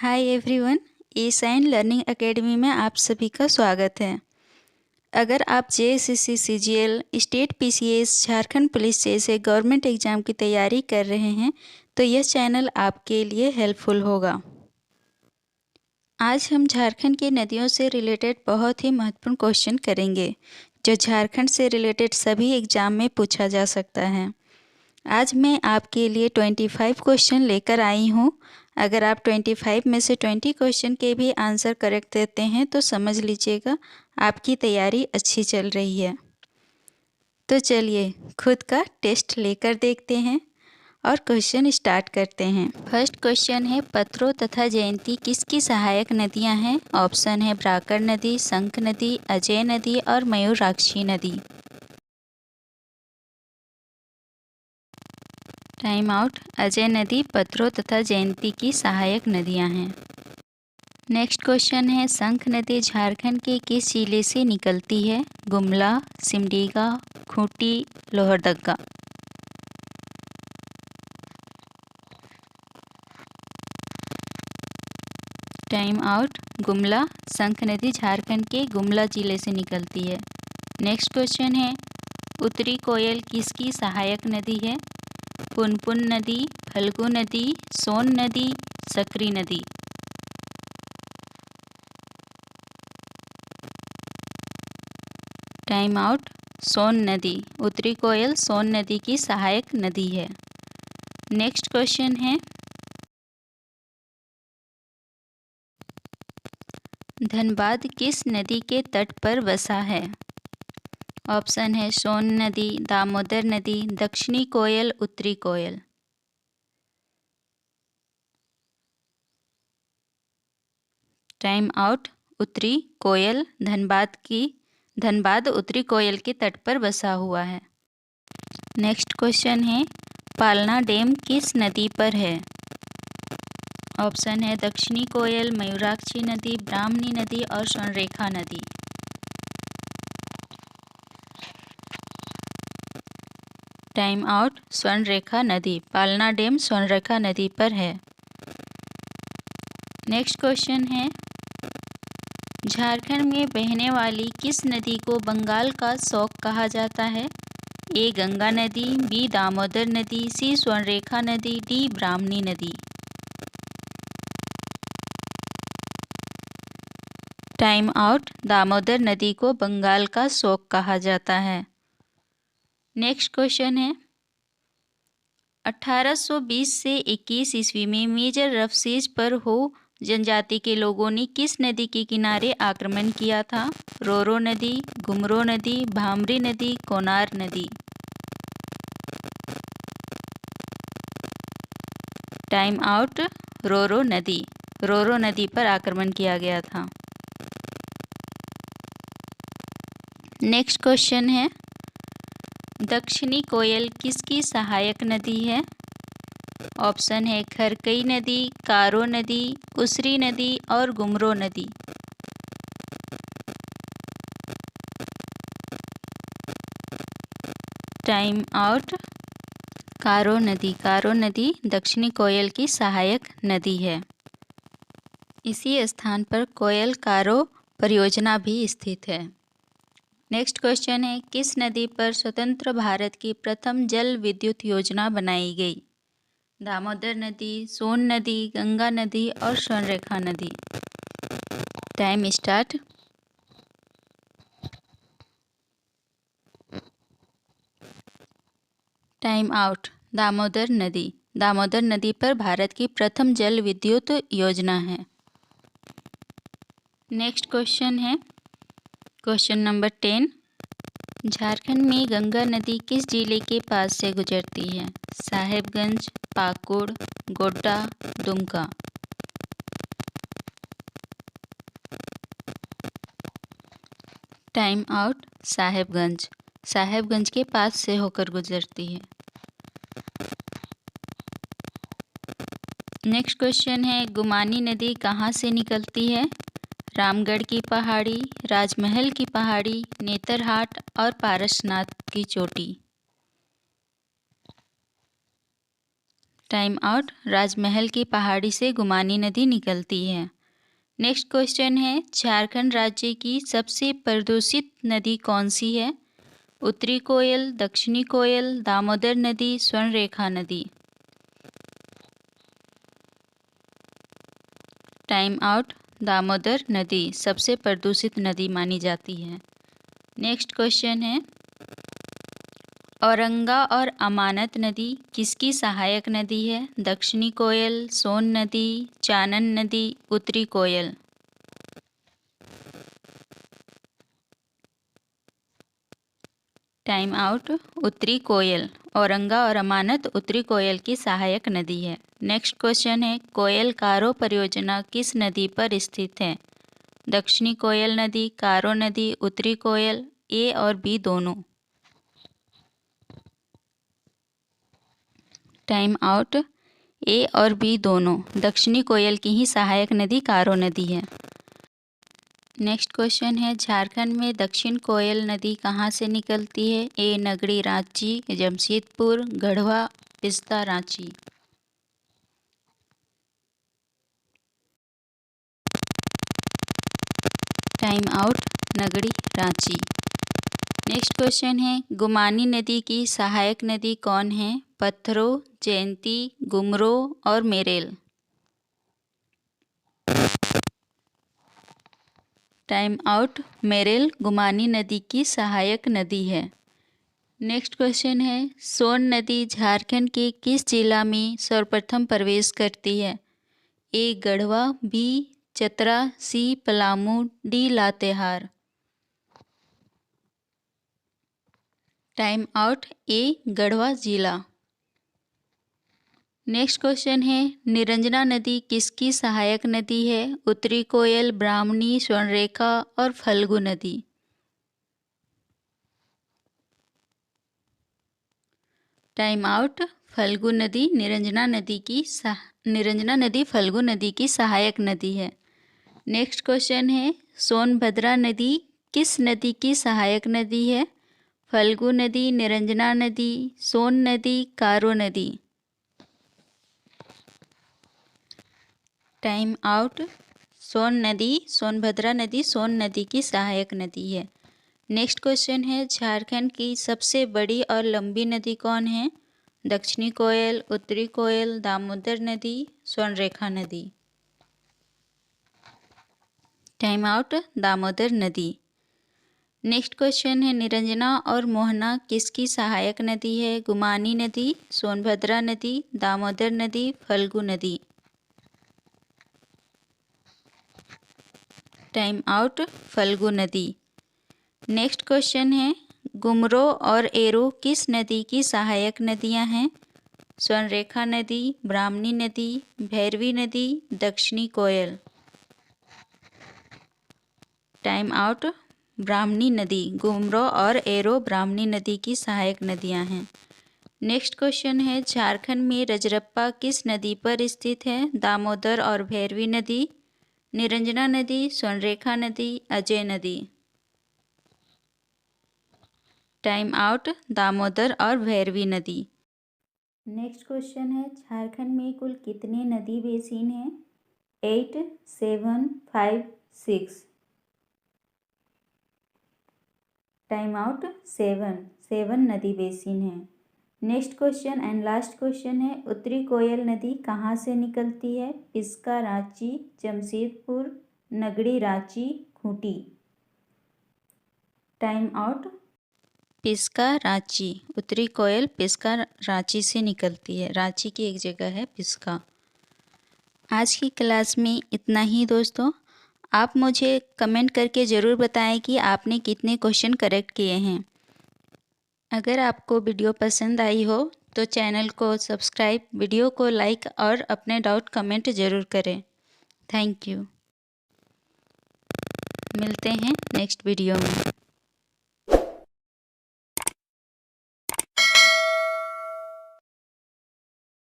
Hi everyone, ई sign learning academy में आप सभी का स्वागत है। अगर आप JSSC CGL, state PCS, Jharkhand police जैसे गवर्नमेंट एग्ज़ाम की तैयारी कर रहे हैं तो यह चैनल आपके लिए हेल्पफुल होगा। आज हम झारखंड की नदियों से रिलेटेड बहुत ही महत्वपूर्ण क्वेश्चन करेंगे जो झारखंड से रिलेटेड सभी एग्ज़ाम में पूछा जा सकता है। आज मैं आपके लिए 25 क्वेश्चन लेकर आई हूँ। अगर आप 25 में से 20 क्वेश्चन के भी आंसर करेक्ट देते हैं तो समझ लीजिएगा आपकी तैयारी अच्छी चल रही है। तो चलिए खुद का टेस्ट लेकर देखते हैं और क्वेश्चन स्टार्ट करते हैं। फर्स्ट क्वेश्चन है, पत्रो तथा जयंती किसकी सहायक नदियाँ हैं? ऑप्शन है ब्राकर नदी, शंख नदी, अजय नदी और मयूराक्षी नदी। Time out. अजय नदी पत्रो तथा जयंती की सहायक नदियां हैं। नेक्स्ट क्वेश्चन है, शंख नदी झारखंड के किस जिले से निकलती है? गुमला, सिमडेगा, खूंटी, लोहरदगा। Time out. गुमला। शंख नदी झारखंड के गुमला जिले से निकलती है। नेक्स्ट क्वेश्चन है, उत्तरी कोयल किसकी सहायक नदी है? पुनपुन नदी, फल्गु नदी, सोन नदी, सकरी नदी। Time out. सोन नदी। उत्तरी कोयल सोन नदी की सहायक नदी है। नेक्स्ट क्वेश्चन है, धनबाद किस नदी के तट पर बसा है? ऑप्शन है सोन नदी, दामोदर नदी, दक्षिणी कोयल, उत्तरी कोयल। Time out. उत्तरी कोयल। धनबाद उत्तरी कोयल के तट पर बसा हुआ है। नेक्स्ट क्वेश्चन है, पालना डैम किस नदी पर है? ऑप्शन है दक्षिणी कोयल, मयूराक्षी नदी, ब्राह्मणी नदी और स्वर्णरेखा नदी। Time out. स्वर्णरेखा नदी। पालना डैम स्वर्णरेखा नदी पर है। नेक्स्ट क्वेश्चन है, झारखंड में बहने वाली किस नदी को बंगाल का शौक कहा जाता है? ए गंगा नदी, बी दामोदर नदी, सी स्वर्णरेखा नदी, डी ब्राह्मणी नदी। Time out. दामोदर नदी को बंगाल का शौक कहा जाता है। नेक्स्ट क्वेश्चन है, 1820 से 21 ईस्वी में मेजर रफसेज पर हो जनजाति के लोगों ने किस नदी के किनारे आक्रमण किया था? रोरो नदी, घुमरो नदी, भामरी नदी, कोनार नदी। Time out. रोरो नदी। रोरो नदी पर आक्रमण किया गया था। नेक्स्ट क्वेश्चन है, दक्षिणी कोयल किसकी सहायक नदी है? ऑप्शन है खरकई नदी, कारो नदी, उसरी नदी और घुमरो नदी। Time out. कारो नदी। कारो नदी दक्षिणी कोयल की सहायक नदी है। इसी स्थान पर कोयल कारो परियोजना भी स्थित है। नेक्स्ट क्वेश्चन है, किस नदी पर स्वतंत्र भारत की प्रथम जल विद्युत योजना बनाई गई? दामोदर नदी, सोन नदी, गंगा नदी और स्वर्णरेखा नदी। Time start. Time out. Damodar नदी। दामोदर नदी पर भारत की प्रथम जल विद्युत योजना है। नेक्स्ट क्वेश्चन है, क्वेश्चन नंबर 10, झारखंड में गंगा नदी किस जिले के पास से गुजरती है? साहेबगंज, पाकुड़, गोड्डा, दुमका। Time out. साहेबगंज। साहेबगंज के पास से होकर गुजरती है। नेक्स्ट क्वेश्चन है, गुमानी नदी कहाँ से निकलती है? रामगढ़ की पहाड़ी, राजमहल की पहाड़ी, नेतरहाट और पारसनाथ की चोटी। Time out. राजमहल की पहाड़ी से गुमानी नदी निकलती है। नेक्स्ट क्वेश्चन है, झारखंड राज्य की सबसे प्रदूषित नदी कौन सी है? उत्तरी कोयल, दक्षिणी कोयल, दामोदर नदी, स्वर्णरेखा नदी। Time out. दामोदर नदी सबसे प्रदूषित नदी मानी जाती है। नेक्स्ट क्वेश्चन है, औरंगा और अमानत नदी किसकी सहायक नदी है? दक्षिणी कोयल, सोन नदी, चानन नदी, उत्तरी कोयल। Time out. उत्तरी कोयल। औरंगा और अमानत उत्तरी कोयल की सहायक नदी है। नेक्स्ट क्वेश्चन है, कोयल कारो परियोजना किस नदी पर स्थित है? दक्षिणी कोयल नदी, कारो नदी, उत्तरी कोयल, ए और बी दोनों। Time out. ए और बी दोनों। दक्षिणी कोयल की ही सहायक नदी कारो नदी है। नेक्स्ट क्वेश्चन है, झारखंड में दक्षिण कोयल नदी कहाँ से निकलती है? ए नगड़ी रांची, जमशेदपुर, गढ़वा, पिस्ता Ranchi. Time out. Nagri Ranchi. Next question है, गुमानी नदी की सहायक नदी कौन है? पत्थरो, जयंती, गुमरो और मेरेल। Time out. मेरेल गुमानी नदी की सहायक नदी है। नेक्स्ट क्वेश्चन है, सोन नदी झारखंड के किस जिला में सर्वप्रथम प्रवेश करती है? A Garhwa, B Chatra, C Palamu, D Latehar. Time out. A Garhwa जिला। नेक्स्ट क्वेश्चन है, निरंजना नदी किसकी सहायक नदी है? उत्तरी कोयल, ब्राह्मणी, स्वर्णरेखा और फल्गु नदी। Time out. फल्गु नदी निरंजना नदी फल्गु नदी की सहायक नदी है। नेक्स्ट क्वेश्चन है, सोनभद्रा नदी किस नदी की सहायक नदी है? फल्गु नदी, निरंजना नदी, सोन नदी, कारो नदी। Time out. सोनभद्रा नदी सोन नदी की सहायक नदी है। नेक्स्ट क्वेश्चन है, झारखंड की सबसे बड़ी और लंबी नदी कौन है? दक्षिणी कोयल, उत्तरी कोयल, दामोदर नदी, स्वर्णरेखा नदी। Time out. दामोदर नदी। नेक्स्ट क्वेश्चन है, निरंजना और मोहना किसकी सहायक नदी है? गुमानी नदी, सोनभद्रा नदी, दामोदर नदी, फल्गु नदी। Time out. फल्गु नदी। नेक्स्ट क्वेश्चन है, गुमरो और एरो किस नदी की सहायक नदियां हैं? स्वर्णरेखा नदी, ब्राह्मणी नदी, भैरवी नदी, दक्षिणी कोयल। Time out. ब्राह्मणी नदी। गुमरो और एरो ब्राह्मणी नदी की सहायक नदियां हैं। नेक्स्ट क्वेश्चन है, झारखंड में रजरप्पा किस नदी पर स्थित है? दामोदर और भैरवी नदी, निरंजना नदी, स्वर्णरेखा नदी, अजय नदी। Time out. दामोदर और भैरवी नदी। नेक्स्ट क्वेश्चन है, झारखंड में कुल कितने नदी बेसिन हैं? 8, 7, 5, 6। Time out. 7 नदी बेसिन है। Next question and last question है, उत्तरी कोयल नदी कहाँ से निकलती है? पिस्का रांची, जमशेदपुर, नगड़ी रांची, खूंटी। Time out. पिस्का रांची। उत्तरी कोयल पिस्का रांची से निकलती है। रांची की एक जगह है पिस्का। आज की क्लास में इतना ही दोस्तों। आप मुझे कमेंट करके ज़रूर बताएं कि आपने कितने क्वेश्चन करेक्ट किए हैं। अगर आपको वीडियो पसंद आई हो तो चैनल को सब्सक्राइब, वीडियो को लाइक और अपने डाउट कमेंट ज़रूर करें। Thank you. मिलते हैं नेक्स्ट वीडियो में।